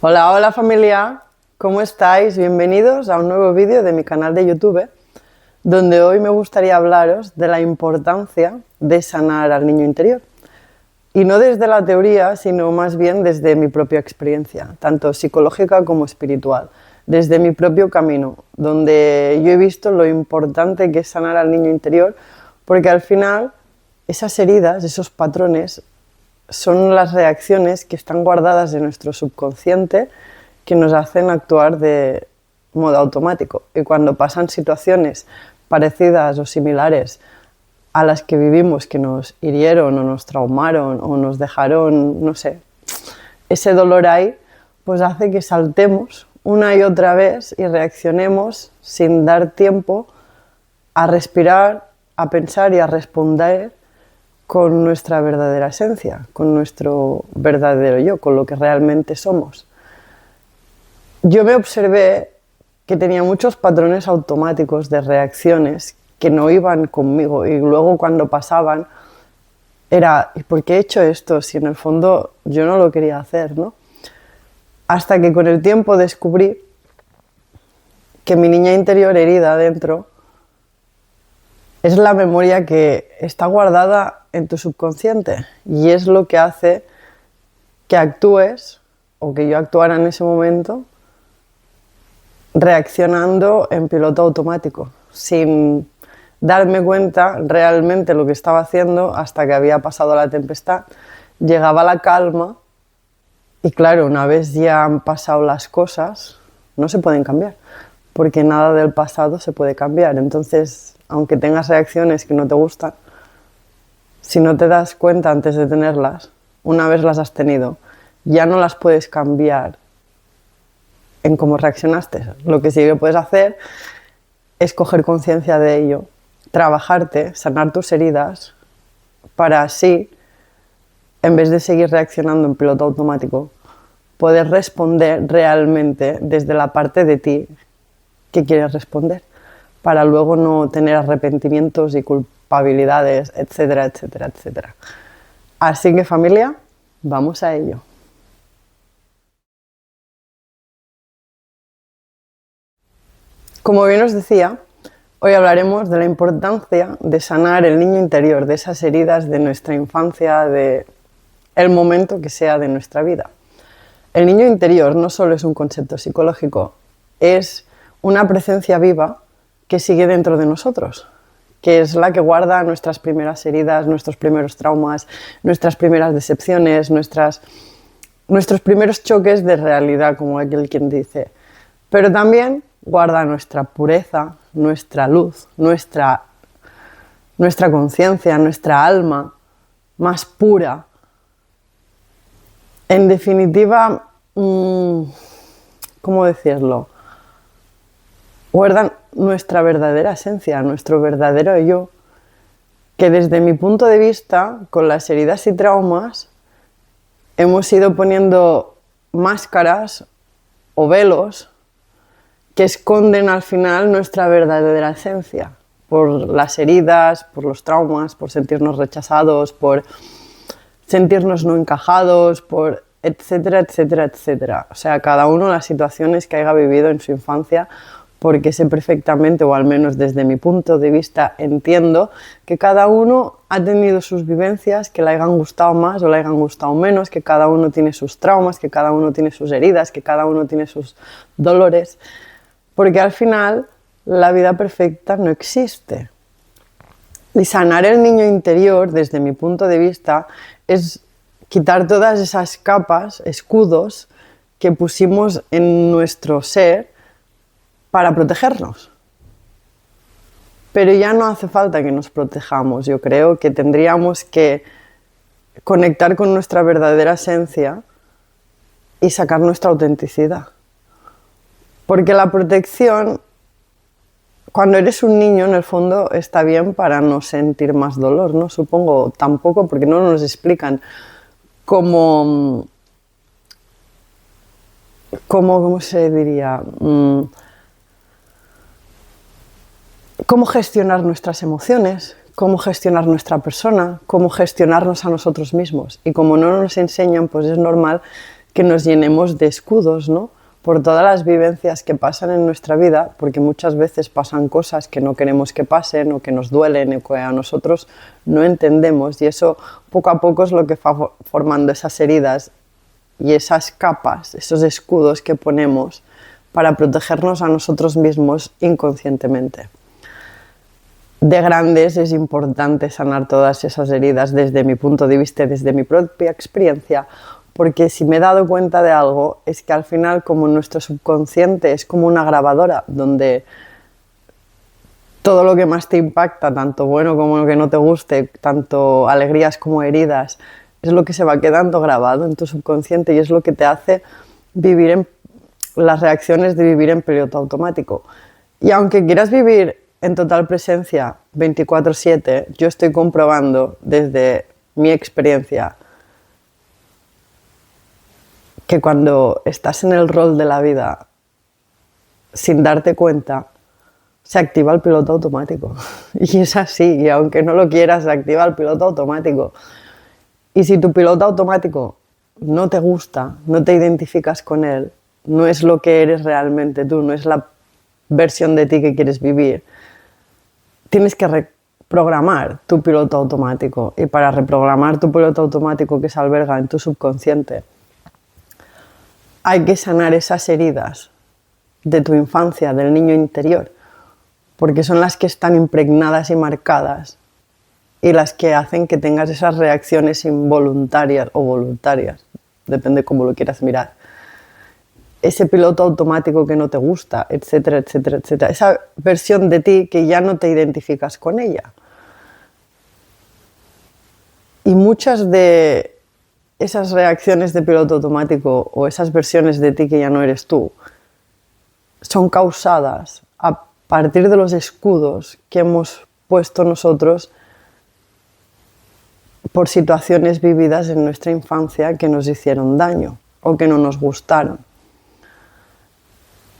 Hola, hola familia, ¿cómo estáis? Bienvenidos a un nuevo vídeo de mi canal de YouTube, donde hoy me gustaría hablaros de la importancia de sanar al niño interior. Y no desde la teoría, sino más bien desde mi propia experiencia, tanto psicológica como espiritual, desde mi propio camino, donde yo he visto lo importante que es sanar al niño interior, porque al final esas heridas, esos patrones, son las reacciones que están guardadas en nuestro subconsciente que nos hacen actuar de modo automático. Y cuando pasan situaciones parecidas o similares a las que vivimos, que nos hirieron o nos traumaron o nos dejaron, no sé, ese dolor ahí, pues hace que saltemos una y otra vez y reaccionemos sin dar tiempo a respirar, a pensar y a responder con nuestra verdadera esencia, con nuestro verdadero yo, con lo que realmente somos. Yo me observé que tenía muchos patrones automáticos de reacciones que no iban conmigo y luego cuando pasaban era ¿y por qué he hecho esto? Si en el fondo yo no lo quería hacer, ¿no? Hasta que con el tiempo descubrí que mi niña interior herida dentro es la memoria que está guardada en tu subconsciente y es lo que hace que actúes o que yo actuara en ese momento reaccionando en piloto automático, sin darme cuenta realmente lo que estaba haciendo hasta que había pasado la tempestad, llegaba la calma y claro, una vez ya han pasado las cosas, no se pueden cambiar, porque nada del pasado se puede cambiar. Entonces, aunque tengas reacciones que no te gustan, si no te das cuenta antes de tenerlas, una vez las has tenido, ya no las puedes cambiar en cómo reaccionaste. Lo que sí que puedes hacer es coger conciencia de ello, trabajarte, sanar tus heridas, para así, en vez de seguir reaccionando en piloto automático, poder responder realmente desde la parte de ti que quieres responder, para luego no tener arrepentimientos y culpabilidades, etcétera, etcétera, etcétera. Así que familia, vamos a ello. Como bien os decía, hoy hablaremos de la importancia de sanar el niño interior, de esas heridas de nuestra infancia, de el momento que sea de nuestra vida. El niño interior no solo es un concepto psicológico, es una presencia viva que sigue dentro de nosotros, que es la que guarda nuestras primeras heridas, nuestros primeros traumas, nuestras primeras decepciones, nuestros primeros choques de realidad, como aquel quien dice. Pero también guarda nuestra pureza, nuestra luz, nuestra conciencia, nuestra alma más pura. En definitiva, ¿cómo decirlo? Guardan nuestra verdadera esencia, nuestro verdadero yo, que desde mi punto de vista, con las heridas y traumas, hemos ido poniendo máscaras o velos que esconden al final nuestra verdadera esencia, por las heridas, por los traumas, por sentirnos rechazados, por sentirnos no encajados, por etcétera, etcétera, etcétera. O sea, cada uno las situaciones que haya vivido en su infancia, porque sé perfectamente, o al menos desde mi punto de vista entiendo, que cada uno ha tenido sus vivencias que le hayan gustado más o le hayan gustado menos, que cada uno tiene sus traumas, que cada uno tiene sus heridas, que cada uno tiene sus dolores, porque al final la vida perfecta no existe. Y sanar el niño interior, desde mi punto de vista, es quitar todas esas capas, escudos que pusimos en nuestro ser para protegernos. Pero ya no hace falta que nos protejamos. Yo creo que tendríamos que conectar con nuestra verdadera esencia y sacar nuestra autenticidad. Porque la protección, cuando eres un niño, en el fondo está bien para no sentir más dolor, ¿no? Supongo, tampoco, porque no nos explican cómo se diría, cómo gestionar nuestras emociones, cómo gestionar nuestra persona, cómo gestionarnos a nosotros mismos. Y como no nos enseñan, pues es normal que nos llenemos de escudos, ¿no? Por todas las vivencias que pasan en nuestra vida, porque muchas veces pasan cosas que no queremos que pasen o que nos duelen o que a nosotros no entendemos, y eso poco a poco es lo que va formando esas heridas y esas capas, esos escudos que ponemos para protegernos a nosotros mismos inconscientemente. De grandes es importante sanar todas esas heridas desde mi punto de vista, desde mi propia experiencia, porque si me he dado cuenta de algo es que al final, como nuestro subconsciente es como una grabadora donde todo lo que más te impacta, tanto bueno como lo que no te guste, tanto alegrías como heridas, es lo que se va quedando grabado en tu subconsciente y es lo que te hace vivir en las reacciones de vivir en piloto automático. Y aunque quieras vivir en total presencia 24/7, yo estoy comprobando desde mi experiencia que cuando estás en el rol de la vida sin darte cuenta, se activa el piloto automático. Y es así, y aunque no lo quieras, se activa el piloto automático. Y si tu piloto automático no te gusta, no te identificas con él, no es lo que eres realmente tú, no es la versión de ti que quieres vivir, tienes que reprogramar tu piloto automático. Y para reprogramar tu piloto automático que se alberga en tu subconsciente, hay que sanar esas heridas de tu infancia, del niño interior, porque son las que están impregnadas y marcadas y las que hacen que tengas esas reacciones involuntarias o voluntarias, depende cómo lo quieras mirar. Ese piloto automático que no te gusta, etcétera, etcétera, etcétera. Esa versión de ti que ya no te identificas con ella. Y muchas de esas reacciones de piloto automático o esas versiones de ti que ya no eres tú son causadas a partir de los escudos que hemos puesto nosotros por situaciones vividas en nuestra infancia que nos hicieron daño o que no nos gustaron.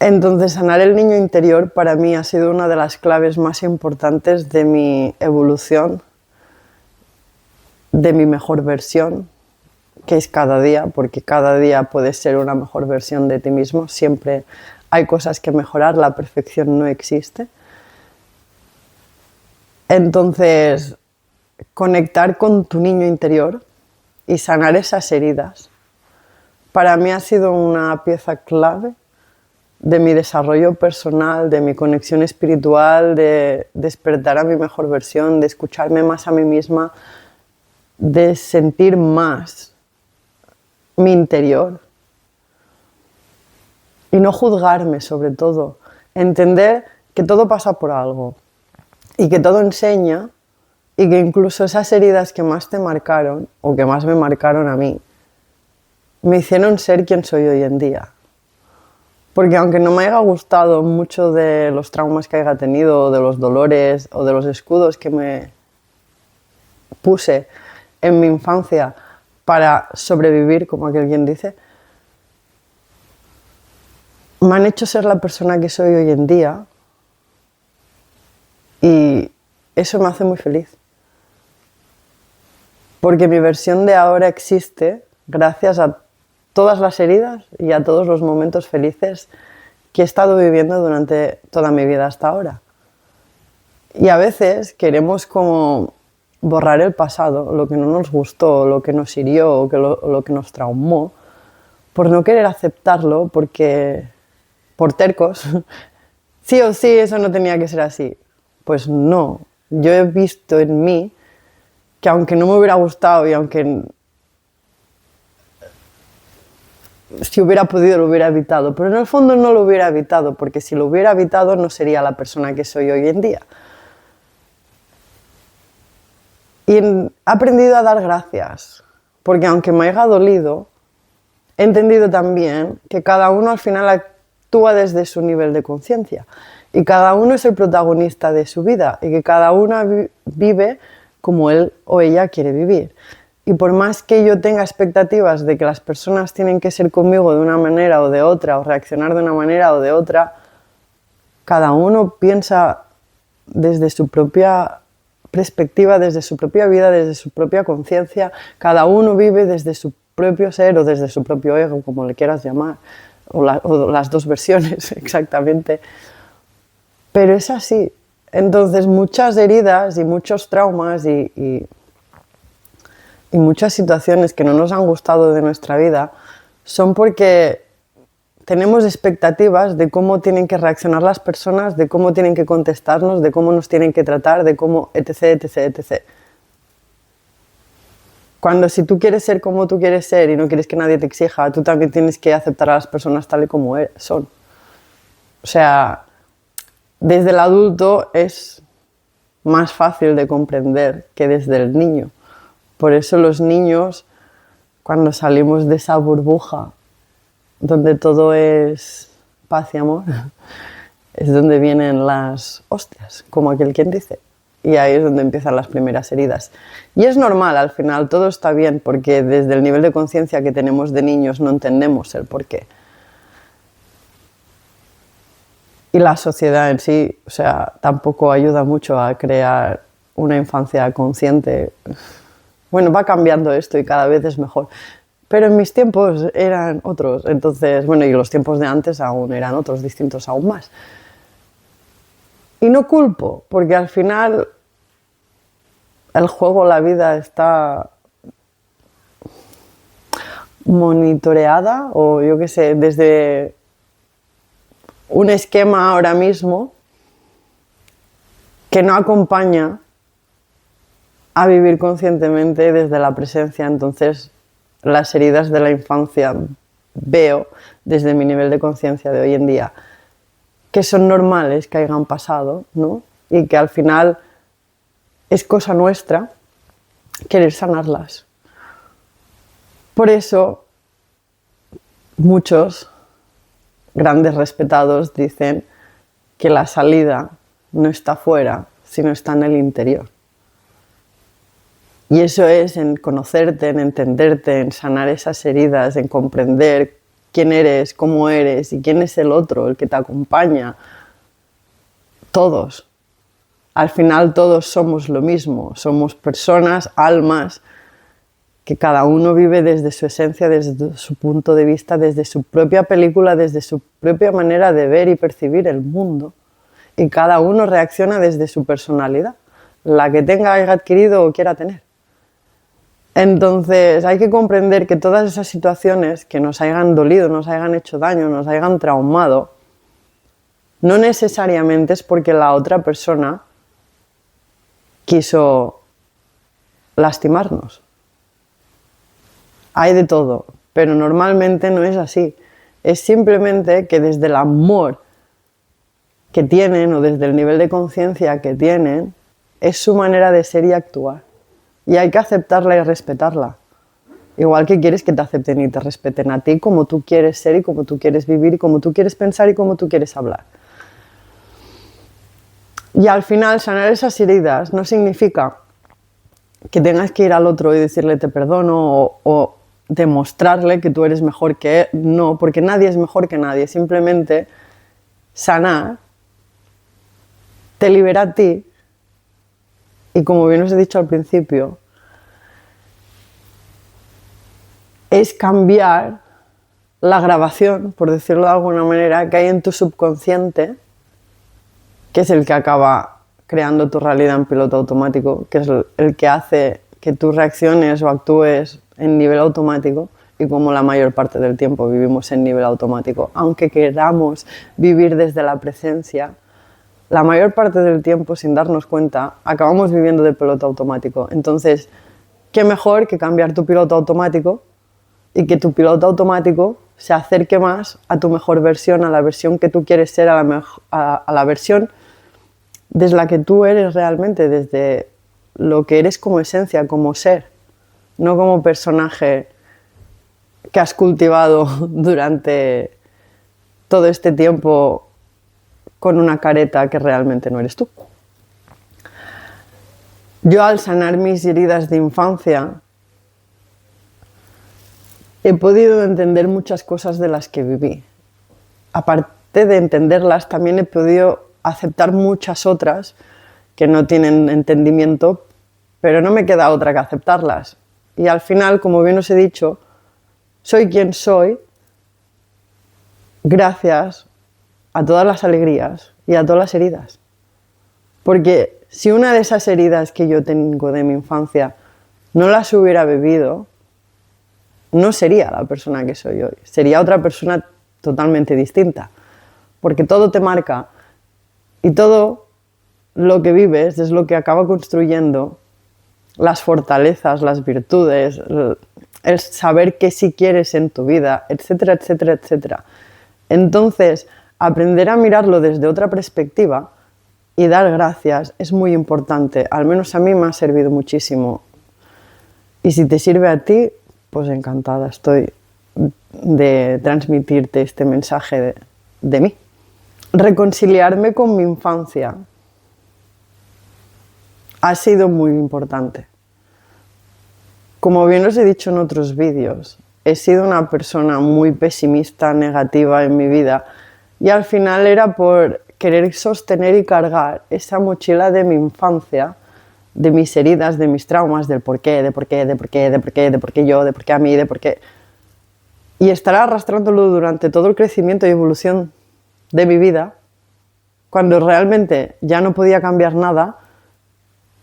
Entonces, sanar el niño interior para mí ha sido una de las claves más importantes de mi evolución, de mi mejor versión, que es cada día, porque cada día puedes ser una mejor versión de ti mismo. Siempre hay cosas que mejorar, la perfección no existe. Entonces, conectar con tu niño interior y sanar esas heridas, para mí ha sido una pieza clave de mi desarrollo personal, de mi conexión espiritual, de despertar a mi mejor versión, de escucharme más a mí misma, de sentir más mi interior y no juzgarme, sobre todo, entender que todo pasa por algo y que todo enseña y que incluso esas heridas que más te marcaron o que más me marcaron a mí me hicieron ser quien soy hoy en día. Porque aunque no me haya gustado mucho de los traumas que haya tenido, o de los dolores o de los escudos que me puse en mi infancia para sobrevivir, como aquel quien dice, me han hecho ser la persona que soy hoy en día y eso me hace muy feliz. Porque mi versión de ahora existe gracias a todas las heridas y a todos los momentos felices que he estado viviendo durante toda mi vida hasta ahora. Y a veces queremos como borrar el pasado, lo que no nos gustó, lo que nos hirió, o lo que nos traumó, por no querer aceptarlo, porque por tercos, sí o sí eso no tenía que ser así. Pues no, yo he visto en mí que aunque no me hubiera gustado y aunque si hubiera podido lo hubiera evitado, pero en el fondo no lo hubiera evitado, porque si lo hubiera evitado no sería la persona que soy hoy en día. Y he aprendido a dar gracias, porque aunque me haya dolido, he entendido también que cada uno al final actúa desde su nivel de conciencia y cada uno es el protagonista de su vida y que cada uno vive como él o ella quiere vivir. Y por más que yo tenga expectativas de que las personas tienen que ser conmigo de una manera o de otra, o reaccionar de una manera o de otra, cada uno piensa desde su propia perspectiva, desde su propia vida, desde su propia conciencia, cada uno vive desde su propio ser o desde su propio ego, como le quieras llamar, o las dos versiones exactamente. Pero es así. Entonces muchas heridas y muchos traumas y muchas situaciones que no nos han gustado de nuestra vida son porque tenemos expectativas de cómo tienen que reaccionar las personas, de cómo tienen que contestarnos, de cómo nos tienen que tratar, de cómo etc, etc, etc. Cuando si tú quieres ser como tú quieres ser y no quieres que nadie te exija, tú también tienes que aceptar a las personas tal y como son. O sea, desde el adulto es más fácil de comprender que desde el niño. Por eso los niños, cuando salimos de esa burbuja donde todo es paz y amor, es donde vienen las hostias, como aquel quien dice. Y ahí es donde empiezan las primeras heridas. Y es normal, al final, todo está bien, porque desde el nivel de conciencia que tenemos de niños no entendemos el porqué. Y la sociedad en sí, o sea, tampoco ayuda mucho a crear una infancia consciente. Bueno, va cambiando esto y cada vez es mejor. Pero en mis tiempos eran otros, entonces, bueno, y los tiempos de antes aún eran otros, distintos aún más. Y no culpo, porque al final el juego, la vida está monitoreada, o yo qué sé, desde un esquema ahora mismo que no acompaña a vivir conscientemente desde la presencia. Entonces, las heridas de la infancia veo desde mi nivel de conciencia de hoy en día que son normales que hayan pasado, ¿no? Y que al final es cosa nuestra querer sanarlas. Por eso muchos grandes respetados dicen que la salida no está fuera, sino está en el interior. Y eso es en conocerte, en entenderte, en sanar esas heridas, en comprender quién eres, cómo eres y quién es el otro, el que te acompaña. Todos. Al final todos somos lo mismo, somos personas, almas, que cada uno vive desde su esencia, desde su punto de vista, desde su propia película, desde su propia manera de ver y percibir el mundo. Y cada uno reacciona desde su personalidad, la que haya adquirido o quiera tener. Entonces hay que comprender que todas esas situaciones que nos hayan dolido, nos hayan hecho daño, nos hayan traumado, no necesariamente es porque la otra persona quiso lastimarnos. Hay de todo, pero normalmente no es así. Es simplemente que desde el amor que tienen o desde el nivel de conciencia que tienen, es su manera de ser y actuar. Y hay que aceptarla y respetarla. Igual que quieres que te acepten y te respeten a ti como tú quieres ser y como tú quieres vivir y como tú quieres pensar y como tú quieres hablar. Y al final sanar esas heridas no significa que tengas que ir al otro y decirle te perdono o demostrarle que tú eres mejor que él. No, porque nadie es mejor que nadie. Simplemente sanar te libera a ti. Y como bien os he dicho al principio, es cambiar la grabación, por decirlo de alguna manera, que hay en tu subconsciente, que es el que acaba creando tu realidad en piloto automático, que es el que hace que tú reacciones o actúes en nivel automático, y como la mayor parte del tiempo vivimos en nivel automático, aunque queramos vivir desde la presencia, la mayor parte del tiempo, sin darnos cuenta, acabamos viviendo de piloto automático. Entonces, ¿qué mejor que cambiar tu piloto automático y que tu piloto automático se acerque más a tu mejor versión, a la versión que tú quieres ser, a la versión desde la que tú eres realmente, desde lo que eres como esencia, como ser, no como personaje que has cultivado durante todo este tiempo con una careta que realmente no eres tú. Yo, al sanar mis heridas de infancia, he podido entender muchas cosas de las que viví. Aparte de entenderlas, también he podido aceptar muchas otras que no tienen entendimiento, pero no me queda otra que aceptarlas. Y al final, como bien os he dicho, soy quien soy gracias a todas las alegrías y a todas las heridas. Porque si una de esas heridas que yo tengo de mi infancia no las hubiera vivido, no sería la persona que soy hoy. Sería otra persona totalmente distinta. Porque todo te marca y todo lo que vives es lo que acaba construyendo las fortalezas, las virtudes, el saber qué sí quieres en tu vida, etcétera, etcétera, etcétera. Entonces, aprender a mirarlo desde otra perspectiva y dar gracias es muy importante. Al menos a mí me ha servido muchísimo. Y si te sirve a ti, pues encantada estoy de transmitirte este mensaje de mí. Reconciliarme con mi infancia ha sido muy importante. Como bien os he dicho en otros vídeos, he sido una persona muy pesimista, negativa en mi vida y al final era por querer sostener y cargar esa mochila de mi infancia, de mis heridas, de mis traumas, del por qué, de por qué, de por qué, de por qué, de por qué yo, de por qué a mí, de por qué. Y estar arrastrándolo durante todo el crecimiento y evolución de mi vida, cuando realmente ya no podía cambiar nada,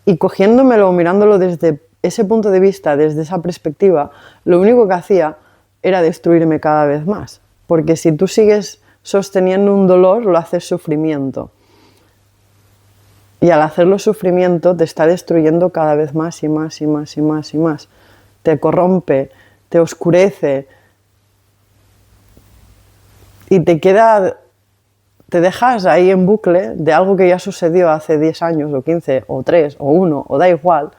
y cogiéndomelo, mirándolo desde ese punto de vista, desde esa perspectiva, lo único que hacía era destruirme cada vez más. Porque si tú sigues sosteniendo un dolor, lo haces sufrimiento. Y al hacerlo sufrimiento, te está destruyendo cada vez más y más y más y más y más. Te corrompe, te oscurece y te dejas ahí en bucle de algo que ya sucedió hace 10 años o 15 o 3 o 1 o da igual,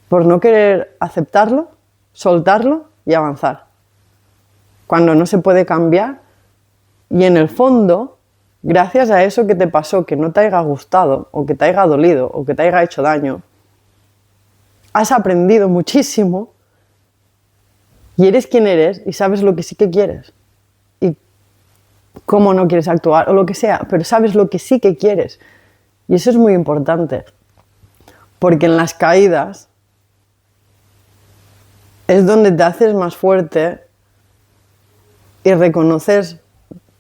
por no querer aceptarlo, soltarlo y avanzar. Cuando no se puede cambiar y en el fondo, gracias a eso que te pasó, que no te haya gustado o que te haya dolido o que te haya hecho daño, has aprendido muchísimo y eres quien eres y sabes lo que sí que quieres. Cómo no quieres actuar o lo que sea, pero sabes lo que sí que quieres. Y eso es muy importante, porque en las caídas es donde te haces más fuerte y reconoces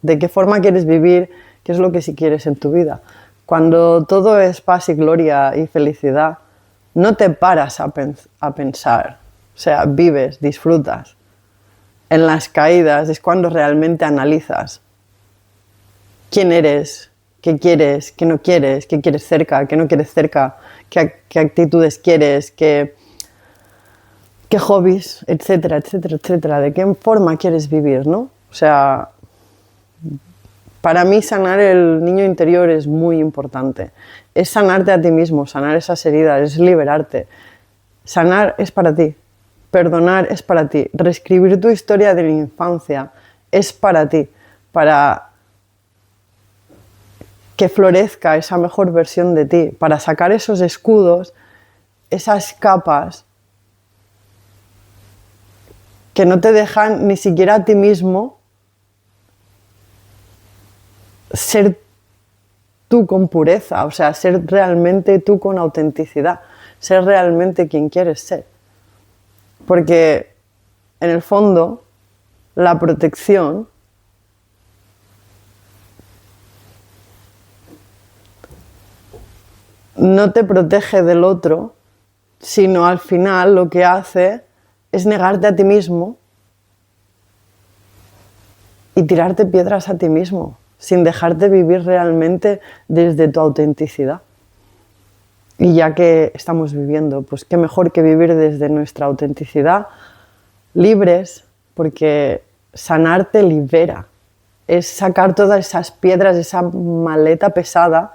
de qué forma quieres vivir, qué es lo que sí quieres en tu vida. Cuando todo es paz y gloria y felicidad, no te paras a pensar, o sea, vives, disfrutas. En las caídas es cuando realmente analizas quién eres, qué quieres, qué no quieres, qué quieres cerca, qué no quieres cerca, qué actitudes quieres, qué hobbies, etcétera, etcétera, etcétera, de qué forma quieres vivir, ¿no? O sea, para mí sanar el niño interior es muy importante. Es sanarte a ti mismo, sanar esas heridas, es liberarte. Sanar es para ti, perdonar es para ti, reescribir tu historia de la infancia es para ti, para que florezca esa mejor versión de ti, para sacar esos escudos, esas capas que no te dejan ni siquiera a ti mismo ser tú con pureza, o sea, ser realmente tú con autenticidad, ser realmente quien quieres ser. Porque en el fondo, la protección no te protege del otro, sino al final lo que hace es negarte a ti mismo y tirarte piedras a ti mismo, sin dejarte vivir realmente desde tu autenticidad. Y ya que estamos viviendo, pues qué mejor que vivir desde nuestra autenticidad, libres, porque sanar te libera. Es sacar todas esas piedras, esa maleta pesada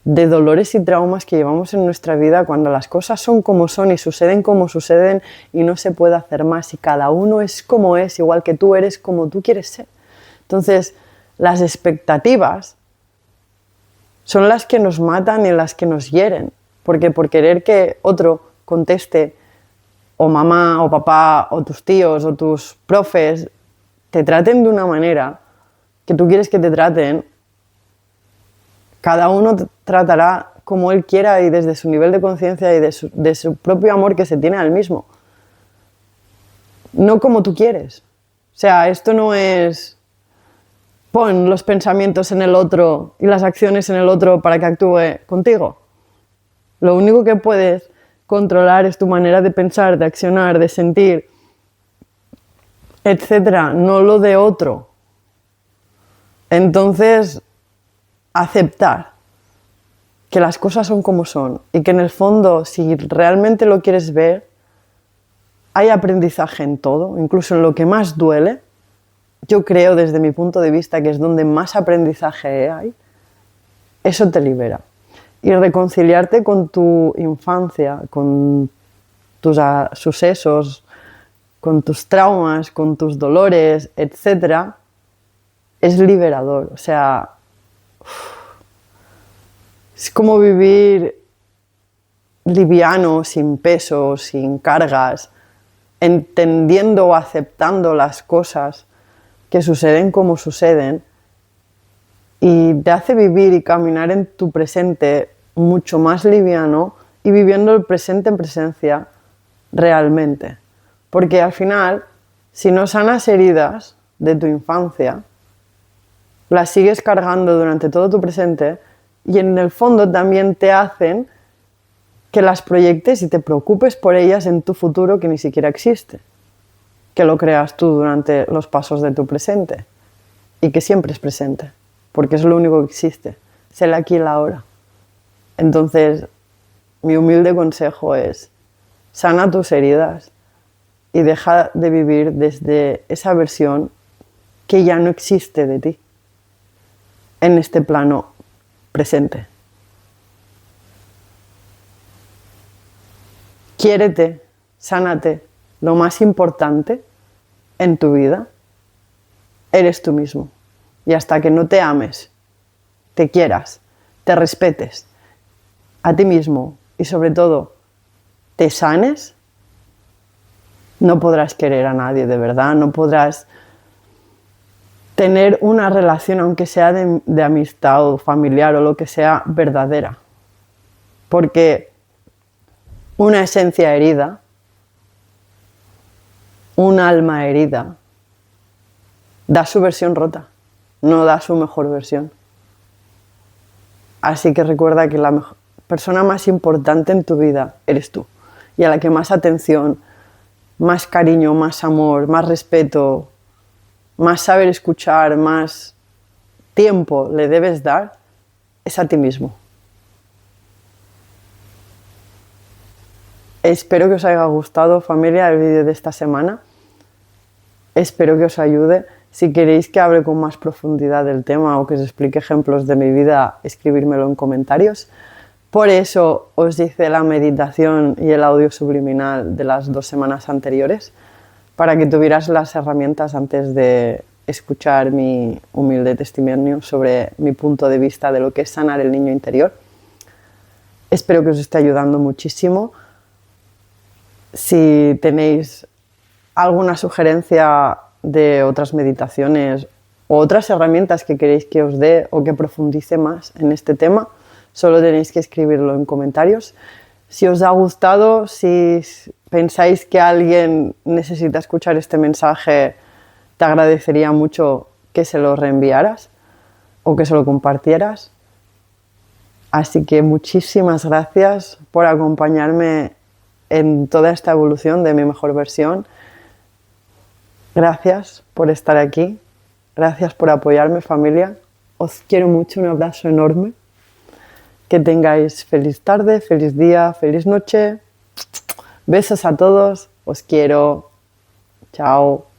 de dolores y traumas que llevamos en nuestra vida cuando las cosas son como son y suceden como suceden y no se puede hacer más y cada uno es como es, igual que tú eres como tú quieres ser. Entonces, las expectativas son las que nos matan y las que nos hieren, porque por querer que otro conteste, o mamá, o papá, o tus tíos, o tus profes, te traten de una manera que tú quieres que te traten, cada uno tratará como él quiera y desde su nivel de conciencia y de su propio amor que se tiene al mismo. no como tú quieres. O sea, esto no es pon los pensamientos en el otro y las acciones en el otro para que actúe contigo. Lo único que puedes controlar es tu manera de pensar, de accionar, de sentir, etcétera, no lo de otro. Entonces, aceptar que las cosas son como son y que en el fondo, si realmente lo quieres ver, hay aprendizaje en todo, incluso en lo que más duele. Yo creo, desde mi punto de vista, que es donde más aprendizaje hay. Eso te libera. Y reconciliarte con tu infancia, con tus sucesos, con tus traumas, con tus dolores, etc., es liberador. O sea, es como vivir liviano, sin peso, sin cargas, entendiendo o aceptando las cosas que suceden como suceden, y te hace vivir y caminar en tu presente mucho más liviano y viviendo el presente en presencia realmente. Porque al final, si no sanas heridas de tu infancia, las sigues cargando durante todo tu presente y en el fondo también te hacen que las proyectes y te preocupes por ellas en tu futuro que ni siquiera existe, que lo creas tú durante los pasos de tu presente y que siempre es presente, porque es lo único que existe, es el aquí y el ahora. Entonces, mi humilde consejo es, sana tus heridas y deja de vivir desde esa versión que ya no existe de ti, en este plano presente. Quiérete, sánate. Lo más importante en tu vida eres tú mismo. Y hasta que no te ames, te quieras, te respetes a ti mismo y sobre todo te sanes, no podrás querer a nadie de verdad, no podrás tener una relación, aunque sea de amistad o familiar o lo que sea, verdadera. Porque una esencia herida, un alma herida, da su versión rota, no da su mejor versión. Así que recuerda que la persona más importante en tu vida eres tú, y a la que más atención, más cariño, más amor, más respeto, más saber escuchar, más tiempo le debes dar, es a ti mismo. Espero que os haya gustado, familia, el vídeo de esta semana. Espero que os ayude. Si queréis que hable con más profundidad del tema o que os explique ejemplos de mi vida, escribírmelo en comentarios. Por eso os hice la meditación y el audio subliminal de las 2 semanas anteriores, para que tuvieras las herramientas antes de escuchar mi humilde testimonio sobre mi punto de vista de lo que es sanar el niño interior. Espero que os esté ayudando muchísimo. Si tenéis alguna sugerencia de otras meditaciones o otras herramientas que queréis que os dé o que profundice más en este tema, solo tenéis que escribirlo en comentarios. Si os ha gustado, si pensáis que alguien necesita escuchar este mensaje, te agradecería mucho que se lo reenviaras o que se lo compartieras. Así que muchísimas gracias por acompañarme en toda esta evolución de mi mejor versión. Gracias por estar aquí. Gracias por apoyarme, familia. Os quiero mucho, un abrazo enorme. Que tengáis feliz tarde, feliz día, feliz noche. Besos a todos. Os quiero. Chao.